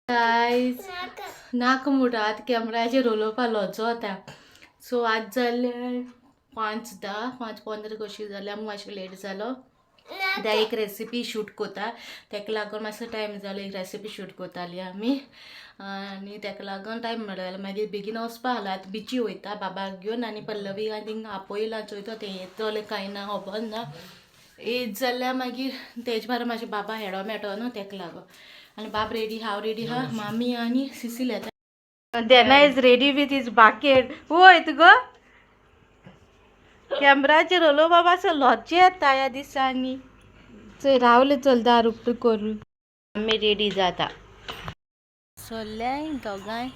Guys नाक मुडात कॅमेराचेर उलोवपा लॉजो जाता. सो आज जाल्यार 5:10-5:15 कशी जाल्यार आमकां मातशें लेट जालो. त्या एक रेसिपी शूट कोता तेका लागून मातसो टायम जालो. एक रेसिपी शूट कोताली आमी आनी तेका लागून टायम मेळ्ळो. मागीर बेगीन वचपा आसलो. आतां बिची वयता बाबाक घेवन आनी पल्लवी आनी थिंगा आपयलां चोयता तें येत जाल्यार कांय ना खबर ना. येत जाल्यार मागीर तेजे बारा मातशें बाबा हेडो मेळटो न्हू तेका लागून. आनी बाब रेडी हांव रेडी हा मामी आनी सिसील येता. देना is ready with his bucket. वयत गो कॅमेराचेर उलोवपा बाबा असो लॉजे येता ह्या दिसांनी. चल रावले चल दार उक्त करून आमी रेडी जाता. सोल्ल्याय दोगांय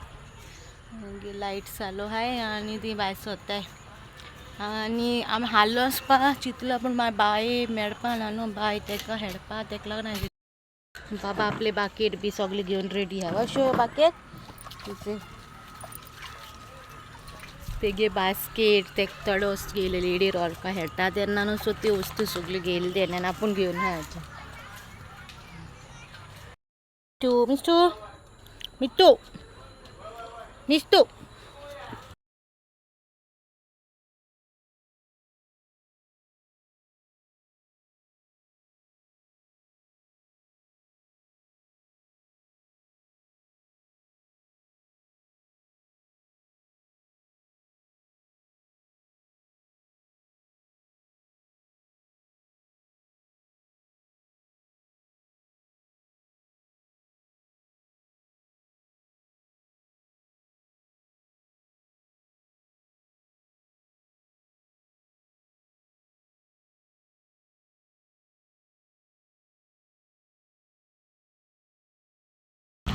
लायट चालू हाय आनी ती भायर सोदताय आनी आमी हाल्लो वचपा चिंतलो पूण मागीर बाय मेळपा ना न्हू. बाय तेका हेडपा तेका लागून बाबा आपले बाकेट बी सगळे घेवन रेडी हा. अश्यो बाकेट तेगे बास्केट ते थोडे वस्तू गेले लेडीर व्हरपा हेडटा तेन्ना न्हू. सो त्यो वस्तू सगल्यो गेली तेन्ना आपूण घेवन हाडटा. मिस्टू मिट्टू मिस्टू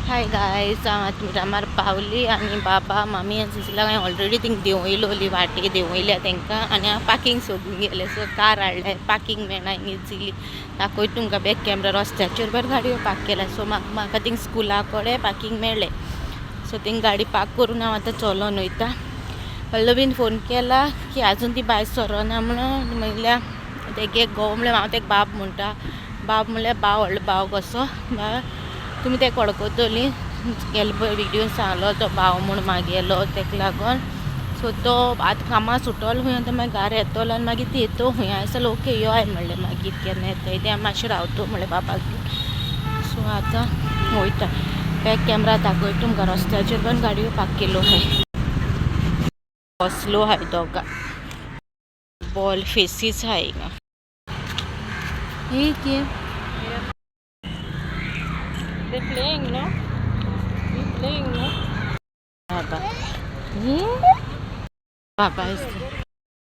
हाय गायज हांव आतां मिरामार पावली आनी बाबा मामी आनी सिसिला ऑलरेडी थिंग देंव येयलोली वाटे देंव येयल्या तेंकां आनी हांव पार्किंग सोदून गेलें. सो कार हाडलें पार्किंग मेळना इजिली दाखयता तुमकां बॅक कॅमेरा रस्त्याचेर बरें गाडयो पार्क केल्या. सो म्हाका थिंग स्कुला कडेन पार्किंग मेळ्ळें. सो थिंग गाडी पार्क करून हांव आतां चलोन वयता. पल्लवीन फोन केला की आजून ती भायर सरना म्हणून. म्हणल्यार तेगे घोव म्हणल्यार हांव तेका बाब म्हणटा. बाब म्हणल्यार बाव व्हडलो बाव कसो तुमी तेका वळखतली. गेले विडिओन सांगलो तो भाव म्हूण मागेलो तेका लागून. सो तो आतां कामां सुटलो खंय आतां मागीर घरा येतलो आनी मागीर ती येतो खंय. हांवें सांगलें ओके यो आय म्हणलें मागीर केन्ना येताय तें मातशें रावतो म्हणलें बाबाक घेवन. सो आतां वयता बॅक कॅमेरा दाखयता तुमकां रस्त्याचेर पण गाडयो पार्क केलो हाय. बसलो हाय दोगां बॉल फेसीस हाय हिंगा. एक They playing, no? We playing, no? Baba. Baba is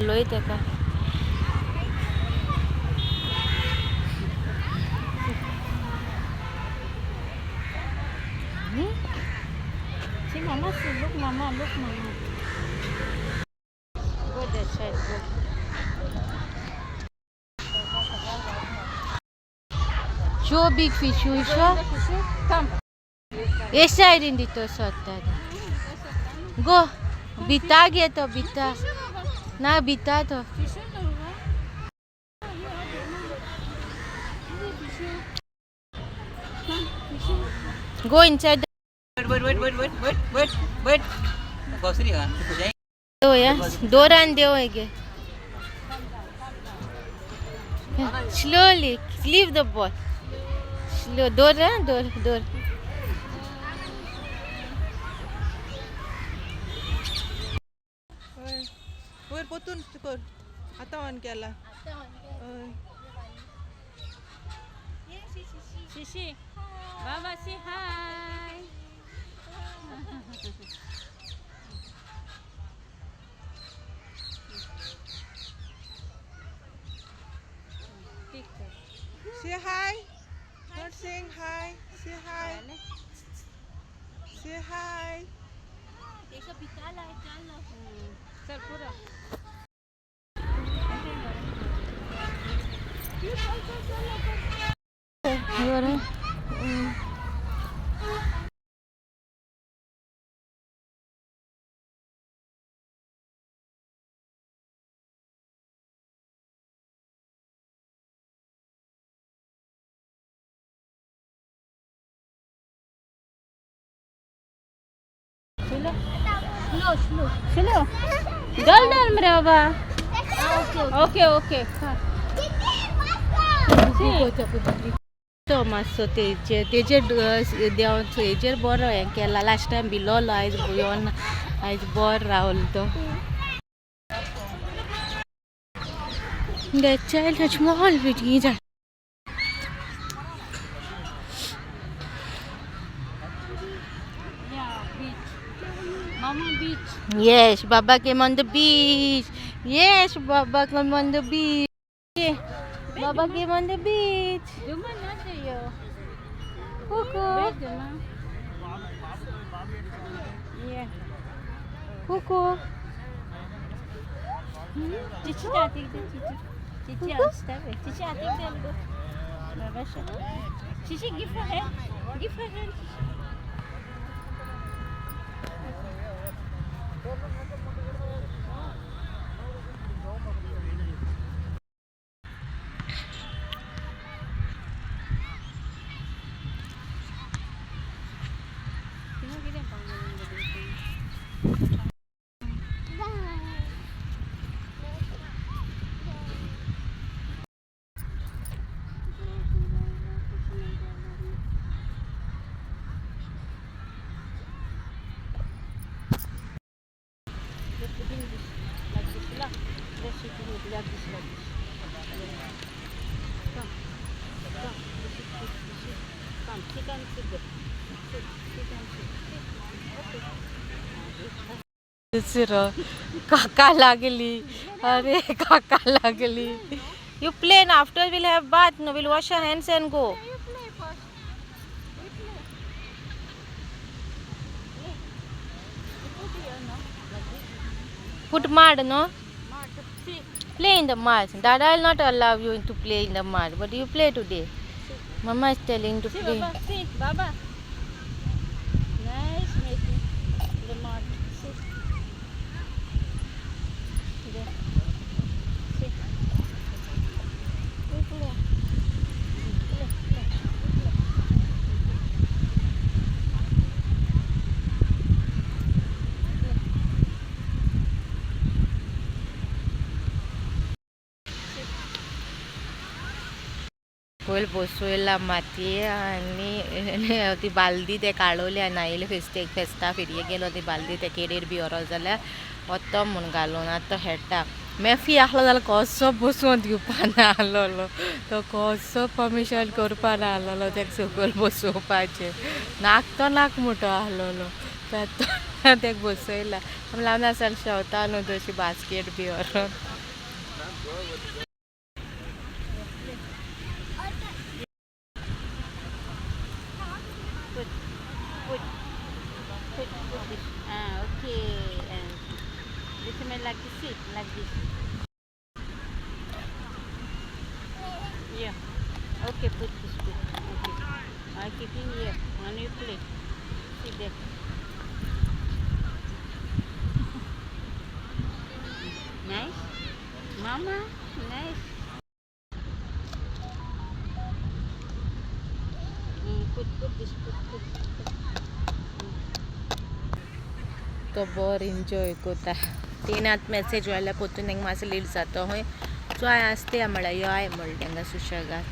loy teka. See, mama, see, look, mama, look, mama. Go that side, go. Show big fish, you show. Come. Yes, I didn't do so. Go. Bita घेतो bita. ना bita तो. Go inside. Wait. Oh yeah. Door and देव है Slowly. Leave the ball. Slow. Door. वर पोतून कर आता on केला. शिशी बाबा से हाय. Say hi. Not saying hi. Say hi. Say hi. देखो बिताला है चलो. चल पूरा. स्लो डल मरे बाबा ओके ओके तो मातसो तेजेर देंव हेजेर बरो हें केला लास्ट टायम भिलोलो आयज येवन आयज बरो रावलो तो The child has small bit. Mama beach. Yes, Baba came on the beach. Yes, Baba came on the beach. Yeah. Baba came on the beach. Cuckoo. Yeah. Cuckoo. Cici atik de cici. Cici alıştı be. Cici atik de bu. Baba şu. Cici give her hand. Give her hand. काका लागली अरे काका लागली You play and after we'll have bath. No, we'll wash our hands and go. Put mud, no? Play in the mud. Dada will not allow you to play in the mud. But you play today. Mama is telling to play. Baba, see, Baba. Nice making the mud. See. There. See. Play. खोल बसयला माती आनी ती बालदी ते काडवली आनी आयले फेस्ता फेरये गेलो ती बालदी ते केरेर बी व्हरो जाल्यार वतो म्हूण घालून आतां तो खेळटा मेफी आसलो जाल्यार कसो बसून दिवपा ना आसलोलो तो कसो परमिशन करपा ना आसलोलो तेका सकयल बसोवपाचें नाक तो नाक म्हणटो आसलोलो तेका बसयला ल्हान आसतना शेवता न्हू तशी बास्केट बी व्हरोन Okay. And this is like this seat, like this. Yeah. Okay, put this. Okay. I keep in here. When you play, sit there. Nice, Mama. Nice. Put this. Put. तो बरो enjoy करता तेणे आतां message व्हायला पोतून तांकां मातसो late जाता खंय सो हांवें आसता म्हळ्यार यो आय म्हणलें तांकां सुशेगाद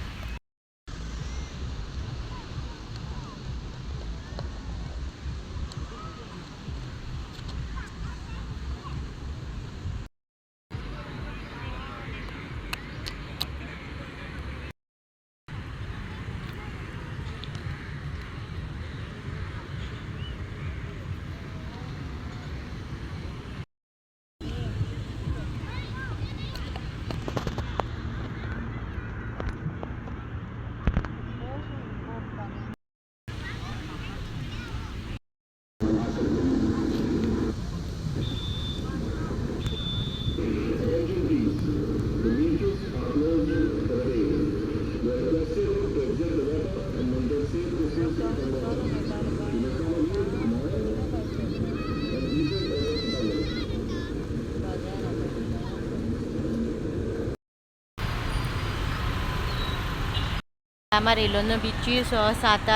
आमार येयलो न्हू बिचीस 7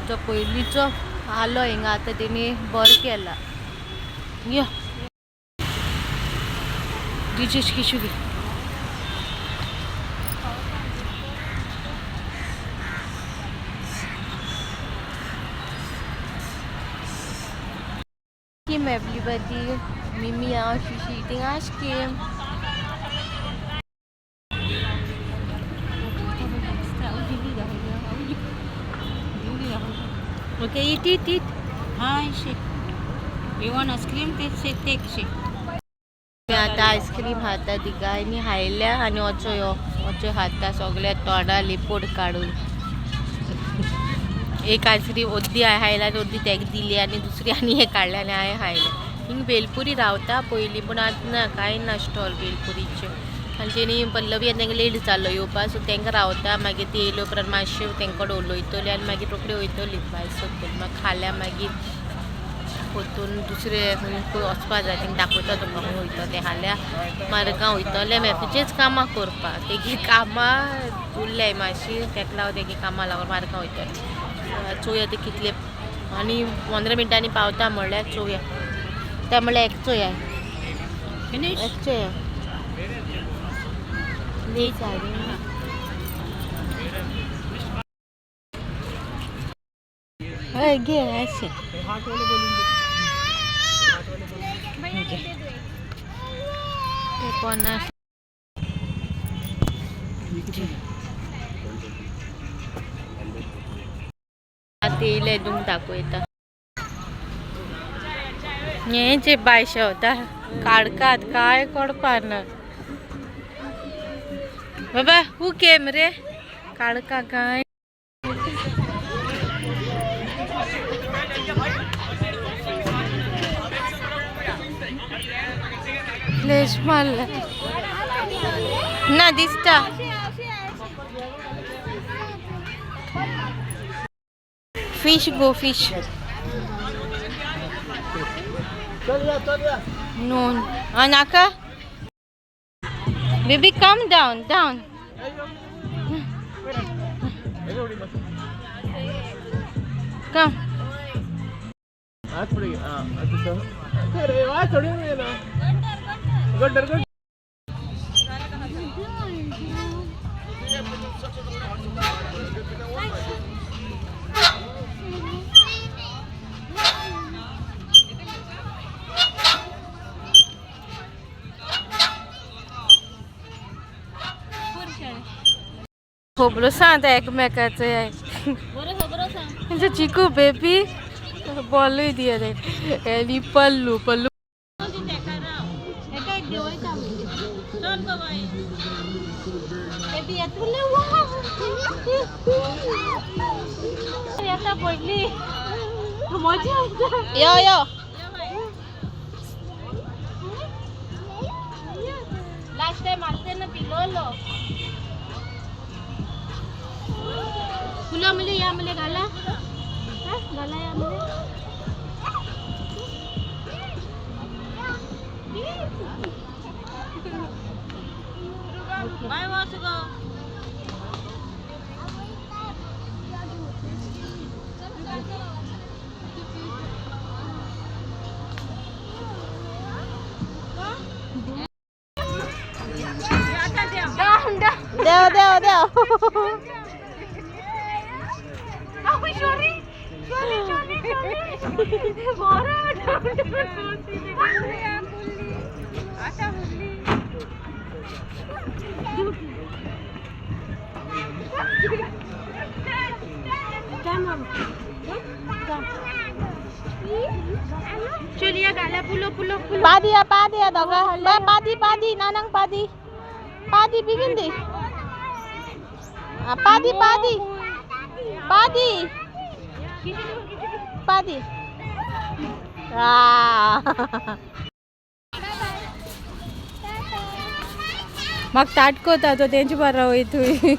तो पयलींचो आलो हिंगा आतां तेणी बरो केला या dishes khichdi Kim everybody, Mimi now she's eating ice cream. Okay, eat. Hi, she. You want ice cream? Take she. मी आता आईस्क्रीम खाता तिघांनी हायल्या आणि वचो खाता सगळ्या तोंडा लिपोड काढून एक आईस्क्रीम ओद्दी हायला ओद्दी त्याक दिली आणि दुसरी आणि हे काढले आणि हांवें हायले हिंग बेलपुरी रावता पयलीं पूण आतां ना कांय ना स्टॉल बेलपुरीचे आनी तेणी पल्लवी आनी तांकां लेट जाल्लो येवपा सो तांकां रावता मागीर ती येयलो उपरांत मातशें तांकां उलयतली आनी मागीर रोखडी वयतली भायर सरतली मागीर खाल्या मागीर परतून दुसरे वचपा जाय थिंग दाखयता तुका खंय वयता तें हाल्या मार्गांव वयतले मॅपीचेच कामां करपाक तेगी कामां उरल्याय मातशी ताका लागून तेगी कामां लागून मार्गांव वयतले चोवया ते कितले आनी 15 मिनटांनी पावता म्हणल्यार चोवया ते म्हणल्यार एक चोया एक चोया हय घे अशें कोणा आतां येयले तुमकां दाखयता हे जे बाय शेवता काडकात काय करपाक ना बाबा हू केम रे काडका काय फ्लॅश मारला ना दिसता फिश गो fish No, Anaka? Baby, come down. Come. खोबरं सांग एकमेकाचं आहे म्हणजे चिकू बेबी बॉलूय दिया आणि पल्लू यो लास्ट टाइम आलते ना पिलोलो फुलं मुले या मुले घाला या मुले बाय वासुगा देव sorry. Julia gala pulo. Padi ya doga. Padi nanang padi. Padi bikin deh. Padi. मग ताटकोता तो त्यांची बरं होई तुई